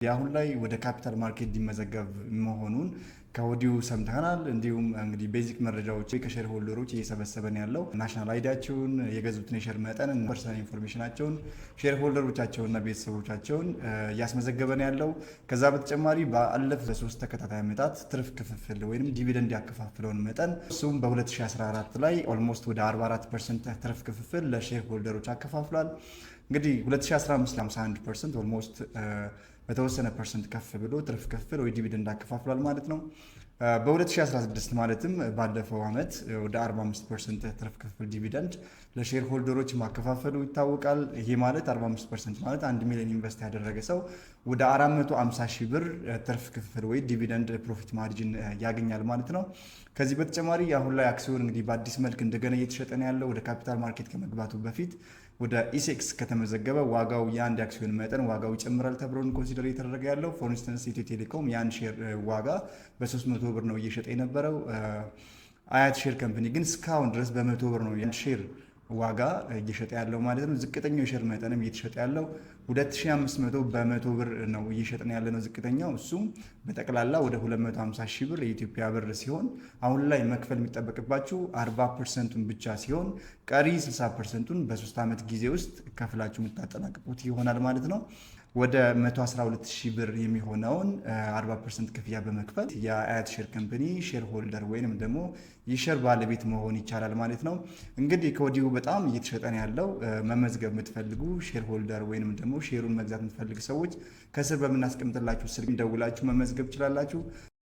አሁን ላይ ወደ ካፒታል ማርኬት እንዲመዘገብ መሆኑን ከወዲሁ ሰምተናል። እንዲሁም እንግዲህ ቤዚክ መረጃዎች ከሼር ሆልደሮች እየሰበሰበን ያለው ናሽናል አይዲያቸውን፣ የገዙትን የሼር መጠን፣ ፐርሰናል ኢንፎርሜሽናቸውን፣ ሼር ሆልደሮቻቸውንና ቤተሰቦቻቸውን እያስመዘገበን ያለው። ከዛ በተጨማሪ ባለፉት ለሶስት ተከታታይ ዓመታት ትርፍ ክፍፍል ወይም ዲቪደንድ ያከፋፍለውን መጠን እሱም በ2014 ላይ ኦልሞስት ወደ 44% ትርፍ ክፍፍል ለሼር ሆልደሮች አከፋፍሏል። እንግዲህ 2015 51% ኦልሞስት በተወሰነ ፐርሰንት ከፍ ብሎ ትርፍ ክፍል ወይ ዲቪደንድ አከፋፍሏል ማለት ነው። በ2016 ማለትም ባለፈው ዓመት ወደ 45% ትርፍ ክፍል ዲቪደንድ ለሼር ሆልደሮች ማከፋፈሉ ይታወቃል። ይሄ ማለት 45% ማለት 1 ሚሊዮን ኢንቨስት ያደረገ ሰው ወደ 450 ሺህ ብር ትርፍ ክፍል ወይ ዲቪደንድ ፕሮፊት ማርጂን ያገኛል ማለት ነው። ከዚህ በተጨማሪ አሁን ላይ አክሲዮን እንግዲህ በአዲስ መልክ እንደገና እየተሸጠ ነው ያለው። ወደ ካፒታል ማርኬት ከመግባቱ በፊት ወደ ኢሴክስ ከተመዘገበ ዋጋው የአንድ አክሲዮን መጠን ዋጋው ይጨምራል ተብሎ ኮንሲደር እየተደረገ ያለው። ፎር ኢንስተንስ ኢትዮ ቴሌኮም የአንድ ሼር ዋጋ በ300 ብር ነው እየሸጠ የነበረው። አያት ሼር ከምፕኒ ግን እስካሁን ድረስ በ100 ብር ነው የአንድ ሼር ዋጋ እየሸጠ ያለው ማለት ነው። ዝቅተኛው የሼር መጠንም እየተሸጠ ያለው 2500 በ100 ብር ነው እየሸጠን ያለ ነው ዝቅተኛው። እሱም በጠቅላላ ወደ 250 ሺህ ብር የኢትዮጵያ ብር ሲሆን አሁን ላይ መክፈል የሚጠበቅባችሁ 40%ን ብቻ ሲሆን ቀሪ 60%ን በ3 ዓመት ጊዜ ውስጥ ከፍላችሁ የምታጠናቅቁት ይሆናል ማለት ነው። ወደ 112 ሺህ ብር የሚሆነውን 40% ክፍያ በመክፈል የአያት ሼር ከምፕኒ ሼር ሆልደር ወይንም ደግሞ የሼር ባለቤት መሆን ይቻላል ማለት ነው። እንግዲህ ከወዲሁ በጣም እየተሸጠን ያለው መመዝገብ የምትፈልጉ ሼር ሆልደር ወይንም ደግሞ ሼሩን መግዛት የምትፈልጉ ሰዎች ከስር በምናስቀምጥላችሁ ስልክ ደውላችሁ መመዝገብ ትችላላችሁ።